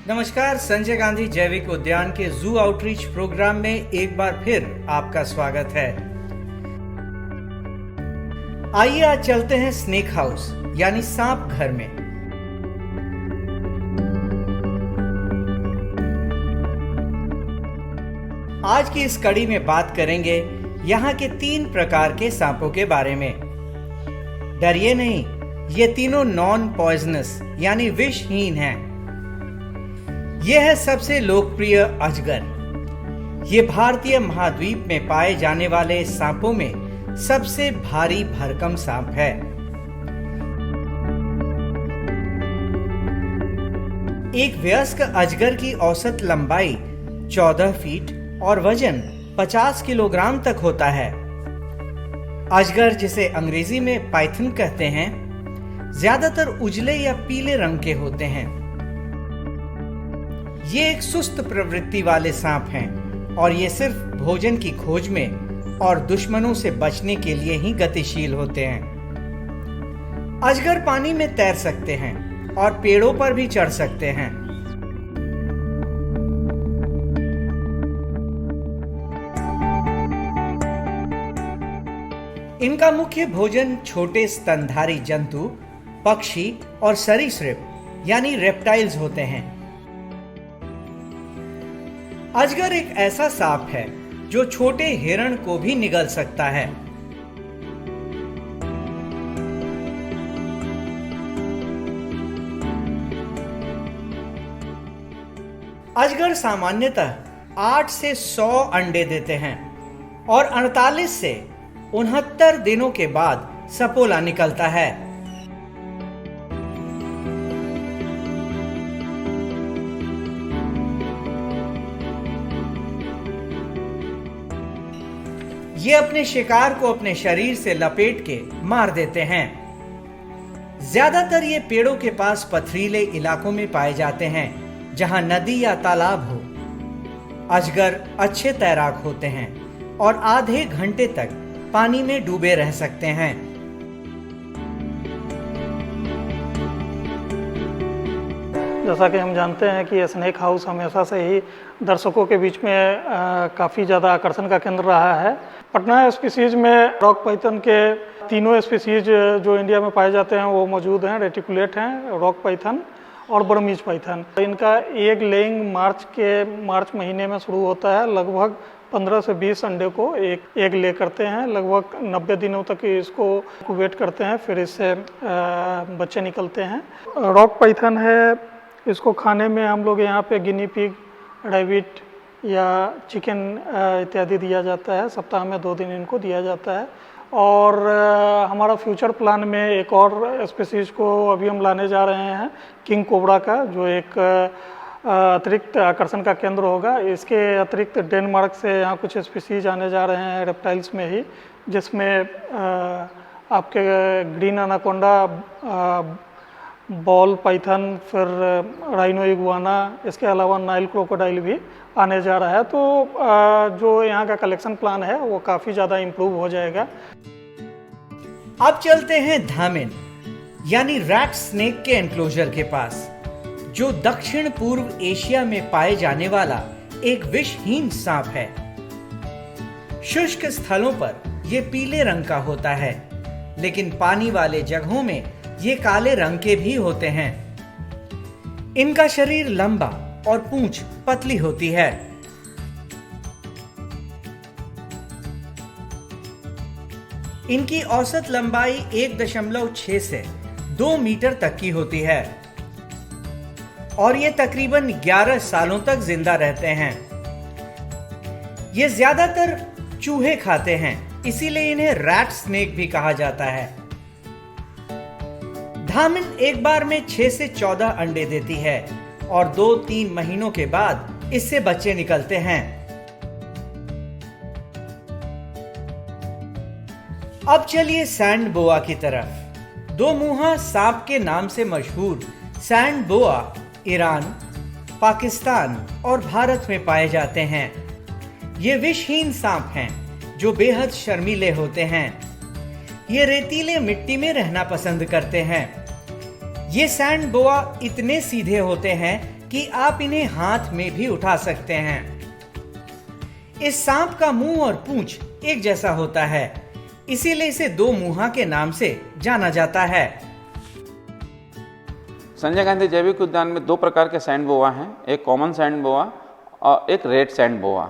नमस्कार, संजय गांधी जैविक उद्यान के जू आउटरीच प्रोग्राम में एक बार फिर आपका स्वागत है। आइए आज चलते हैं स्नेक हाउस यानी सांप घर में। आज की इस कड़ी में बात करेंगे यहाँ के 3 प्रकार के सांपों के बारे में। डरिए नहीं, ये तीनों नॉन पॉइजनस यानी विषहीन हैं। यह है सबसे लोकप्रिय अजगर। ये भारतीय महाद्वीप में पाए जाने वाले सांपों में सबसे भारी भरकम सांप है। एक वयस्क अजगर की औसत लंबाई 14 फीट और वजन 50 किलोग्राम तक होता है। अजगर, जिसे अंग्रेजी में पाइथन कहते हैं, ज्यादातर उजले या पीले रंग के होते हैं। ये एक सुस्त प्रवृत्ति वाले सांप हैं और ये सिर्फ भोजन की खोज में और दुश्मनों से बचने के लिए ही गतिशील होते हैं। अजगर पानी में तैर सकते हैं और पेड़ों पर भी चढ़ सकते हैं। इनका मुख्य भोजन छोटे स्तनधारी जंतु, पक्षी और सरीसृप यानी रेप्टाइल्स होते हैं। अजगर एक ऐसा सांप है जो छोटे हिरण को भी निगल सकता है। अजगर सामान्यतः 8 से 100 अंडे देते हैं और 48 से 69 दिनों के बाद सपोला निकलता है। ये अपने शिकार को अपने शरीर से लपेट के मार देते हैं। ज्यादातर ये पेड़ों के पास पथरीले इलाकों में पाए जाते हैं जहां नदी या तालाब हो। अजगर अच्छे तैराक होते हैं और आधे घंटे तक पानी में डूबे रह सकते हैं। जैसा कि हम जानते हैं कि स्नेक हाउस हमेशा से ही दर्शकों के बीच में काफ़ी ज़्यादा आकर्षण का केंद्र रहा है। पटना स्पीसीज में रॉक पाइथन के तीनों स्पीसीज जो इंडिया में पाए जाते हैं वो मौजूद हैं। रेटिकुलेट हैं, रॉक पाइथन और बर्मीज पाइथन। इनका एग लेइंग मार्च महीने में शुरू होता है। लगभग 15 से 20 अंडे को एक एग ले करते हैं। लगभग 90 दिनों तक इसको वेट करते हैं, फिर इससे बच्चे निकलते हैं। रॉक पाइथन है, इसको खाने में हम लोग यहाँ पे गिनी पिग, रैबिट या चिकन इत्यादि दिया जाता है। सप्ताह में 2 दिन इनको दिया जाता है। और हमारा फ्यूचर प्लान में एक और स्पीसीज को अभी हम लाने जा रहे हैं, किंग कोबरा का, जो एक अतिरिक्त आकर्षण का केंद्र होगा। इसके अतिरिक्त डेनमार्क से यहाँ कुछ स्पीसीज आने जा रहे हैं रेप्टाइल्स में ही, जिसमें आपके ग्रीन एनाकोंडा, बॉल पाइथन, फिर राइनो इगुआना, इसके अलावा नाइल क्रोकोडाइल भी आने जा रहा है। तो जो यहाँ का कलेक्शन प्लान है वो काफ़ी ज़्यादा इम्प्रूव हो जाएगा। अब चलते हैं धामिन यानी रैट स्नेक के एनक्लोजर के पास, जो दक्षिण पूर्व एशिया में पाए जाने वाला एक विषहीन सांप है। शुष्क स्थलों पर यह पीले रंग का होता है, लेकिन पानी वाले जगहों में ये काले रंग के भी होते हैं। इनका शरीर लंबा और पूंछ पतली होती है। इनकी औसत लंबाई 1.6 से 2 मीटर तक की होती है और ये तकरीबन 11 सालों तक जिंदा रहते हैं। ये ज्यादातर चूहे खाते हैं, इसीलिए इन्हें रैट स्नेक भी कहा जाता है। धामिन एक बार में 6 से 14 अंडे देती है और 2-3 महीनों के बाद इससे बच्चे निकलते हैं। अब चलिए सैंड बोआ की तरफ। 2 मुंहा सांप के नाम से मशहूर सैंड बोआ ईरान, पाकिस्तान और भारत में पाए जाते हैं। ये विषहीन सांप हैं जो बेहद शर्मीले होते हैं। ये रेतीले मिट्टी में रहना पसंद करते हैं। ये सैंड बोआ इतने सीधे होते हैं कि आप इन्हें हाथ में भी उठा सकते हैं। इस सांप का मुंह और पूंछ एक जैसा होता है, इसीलिए इसे 2 मुंहा के नाम से जाना जाता है। संजय गांधी जैविक उद्यान में 2 प्रकार के सैंड बोआ हैं, एक कॉमन सैंड बोआ और एक रेड सैंड बोआ।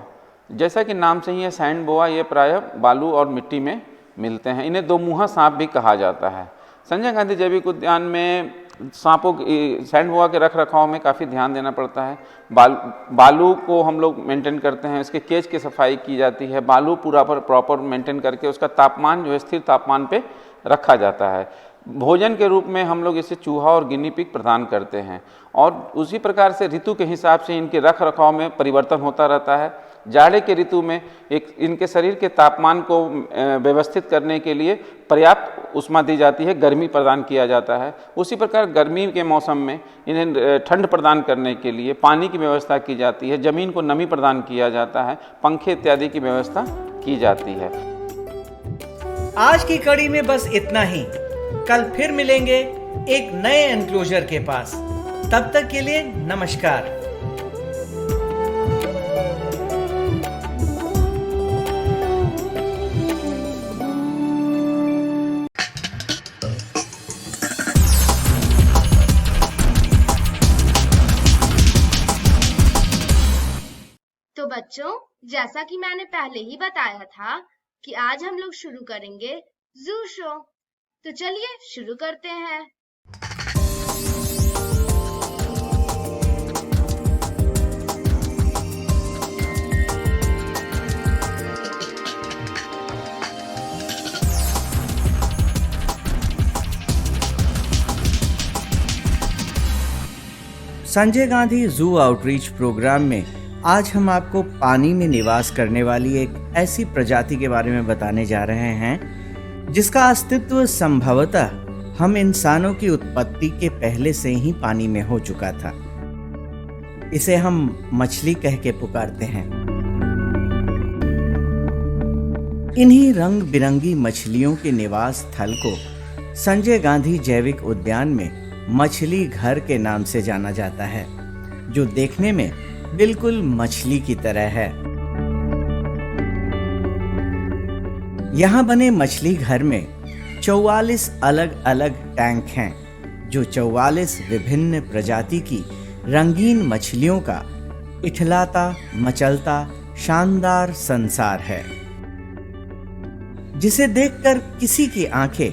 जैसा कि नाम से ही है, सैंड बोआ ये प्रायः बालू और मिट्टी में मिलते हैं। इन्हें 2 मुंहा सांप भी कहा जाता है। संजय गांधी जैविक उद्यान में सांपों सैंड बोआ के रख रखाव में काफ़ी ध्यान देना पड़ता है। बालू को हम लोग मेंटेन करते हैं, इसके केज की सफाई की जाती है। बालू पूरा प्रॉपर मेंटेन करके उसका तापमान जो है स्थिर तापमान पे रखा जाता है। भोजन के रूप में हम लोग इसे चूहा और गिनी पिग प्रदान करते हैं। और उसी प्रकार से ऋतु के हिसाब से इनके रख रखाव में परिवर्तन होता रहता है। जाड़े के ऋतु में इनके शरीर के तापमान को व्यवस्थित करने के लिए पर्याप्त ऊष्मा दी जाती है, गर्मी प्रदान किया जाता है। उसी प्रकार गर्मी के मौसम में इन्हें ठंड प्रदान करने के लिए पानी की व्यवस्था की जाती है, जमीन को नमी प्रदान किया जाता है, पंखे इत्यादि की व्यवस्था की जाती है। आज की कड़ी में बस इतना ही। कल फिर मिलेंगे एक नए एनक्लोजर के पास। तब तक के लिए नमस्कार। तो बच्चों, जैसा कि मैंने पहले ही बताया था कि आज हम लोग शुरू करेंगे जू शो। तो चलिए शुरू करते हैं। संजय गांधी जू आउटरीच प्रोग्राम में आज हम आपको पानी में निवास करने वाली एक ऐसी प्रजाति के बारे में बताने जा रहे हैं जिसका अस्तित्व संभवतः हम इंसानों की उत्पत्ति के पहले से ही पानी में हो चुका था। इसे हम मछली कह के पुकारते हैं। इन्हीं रंग बिरंगी मछलियों के निवास स्थल को संजय गांधी जैविक उद्यान में मछली घर के नाम से जाना जाता है, जो देखने में बिल्कुल मछली की तरह है। यहाँ बने मछली घर में 44 अलग अलग टैंक हैं, जो 44 विभिन्न प्रजाति की रंगीन मछलियों का इठलाता मचलता शानदार संसार है, जिसे देखकर किसी की आंखें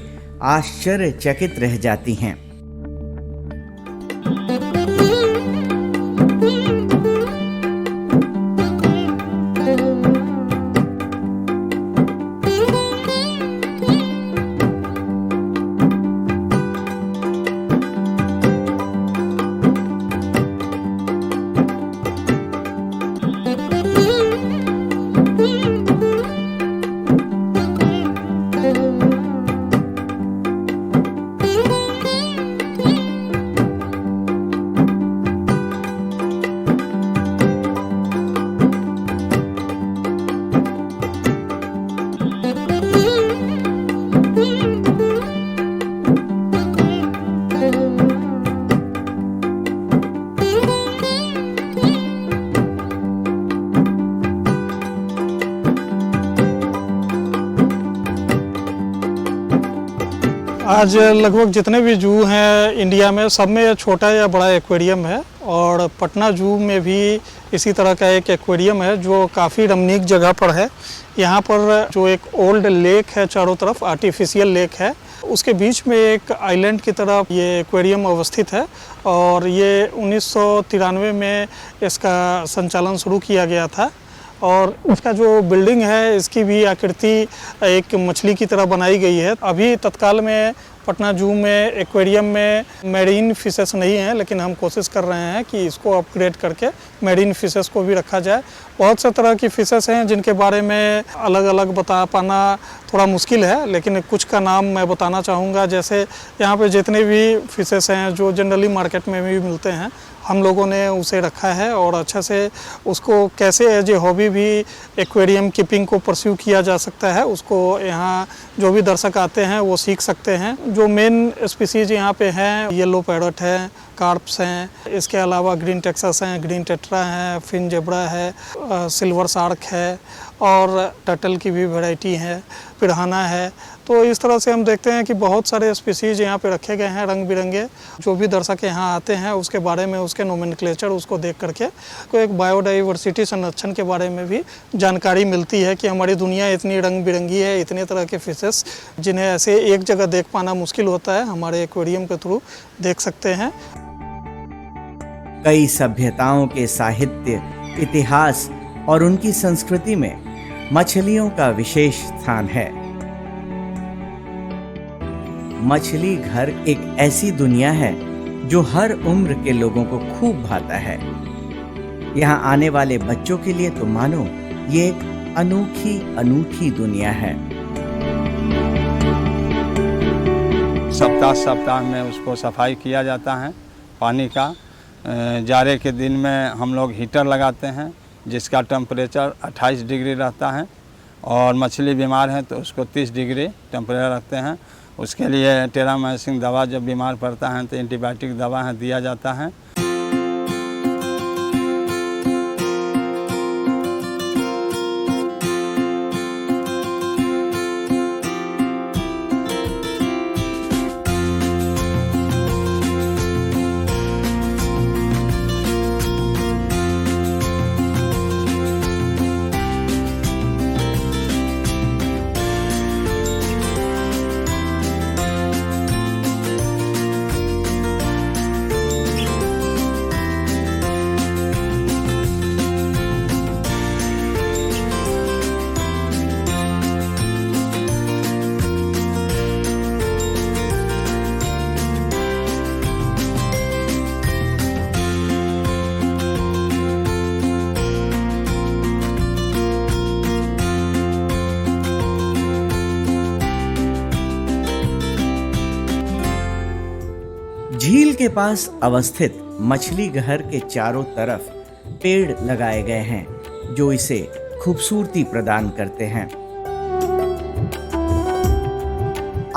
आश्चर्यचकित रह जाती हैं। आज लगभग जितने भी जू हैं इंडिया में, सब में छोटा या बड़ा एक्वेरियम है। और पटना जू में भी इसी तरह का एक एक्वेरियम है जो काफ़ी रमणीक जगह पर है। यहाँ पर जो एक ओल्ड लेक है, चारों तरफ आर्टिफिशियल लेक है, उसके बीच में एक आइलैंड की तरफ ये एक्वेरियम अवस्थित है। और ये 1993 में इसका संचालन शुरू किया गया था। और इसका जो बिल्डिंग है, इसकी भी आकृति एक मछली की तरह बनाई गई है। अभी तत्काल में पटना जू में एक्वेरियम में मैरीन फिशेस नहीं हैं, लेकिन हम कोशिश कर रहे हैं कि इसको अपग्रेड करके मैरीन फिशेस को भी रखा जाए। बहुत से तरह की फिशेस हैं जिनके बारे में अलग अलग बता पाना थोड़ा मुश्किल है, लेकिन कुछ का नाम मैं बताना चाहूँगा। जैसे यहाँ पे जितने भी फिशेस हैं जो जनरली मार्केट में भी मिलते हैं, हम लोगों ने उसे रखा है और अच्छा से उसको कैसे एज ए हॉबी भी एक्वेरियम कीपिंग को परस्यू किया जा सकता है, उसको यहाँ जो भी दर्शक आते हैं वो सीख सकते हैं। जो मेन स्पीसीज यहाँ पे हैं, येलो पैरट है, कार्प्स हैं, इसके अलावा ग्रीन टेक्सास हैं, ग्रीन टेट्रा हैं, फिन जेब्रा है, सिल्वर शार्क है और टर्टल की भी वैरायटी है, पिराना है। तो इस तरह से हम देखते हैं कि बहुत सारे स्पीसीज यहाँ पे रखे गए हैं रंग बिरंगे। जो भी दर्शक यहाँ आते हैं उसके बारे में, उसके नोमेनक्लेचर उसको देख करके को एक बायोडाइवर्सिटी संरक्षण के बारे में भी जानकारी मिलती है कि हमारी दुनिया इतनी रंग बिरंगी है, इतने तरह के फिशेस जिन्हें ऐसे एक जगह देख पाना मुश्किल होता है, हमारे एक्वेरियम के थ्रू देख सकते हैं। कई सभ्यताओं के साहित्य, इतिहास और उनकी संस्कृति में मछलियों का विशेष स्थान है। मछली घर एक ऐसी दुनिया है जो हर उम्र के लोगों को खूब भाता है। यहाँ आने वाले बच्चों के लिए तो मानो ये एक अनोखी अनूठी दुनिया है। सप्ताह में उसको सफाई किया जाता है पानी का। जाड़े के दिन में हम लोग हीटर लगाते हैं जिसका टेम्परेचर 28 डिग्री रहता है, और मछली बीमार है तो उसको 30 डिग्री टेम्परेचर रखते हैं। उसके लिए टेरामाइसिन दवा जब बीमार पड़ता है तो एंटीबायोटिक दवा है दिया जाता है। झील के पास अवस्थित मछली घर के चारों तरफ पेड़ लगाए गए हैं जो इसे खूबसूरती प्रदान करते हैं।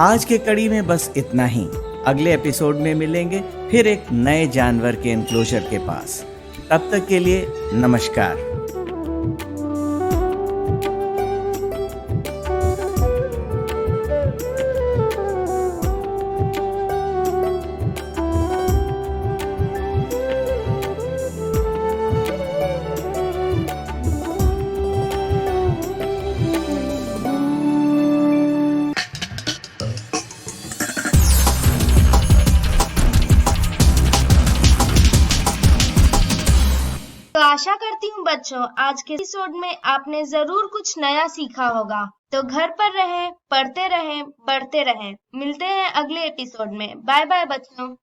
आज के कड़ी में बस इतना ही। अगले एपिसोड में मिलेंगे फिर एक नए जानवर के एनक्लोजर के पास। तब तक के लिए नमस्कार। तो आशा करती हूँ बच्चों आज के एपिसोड में आपने जरूर कुछ नया सीखा होगा। तो घर पर रहें, पढ़ते रहें, बढ़ते रहें। मिलते हैं अगले एपिसोड में। बाय बाय बच्चों।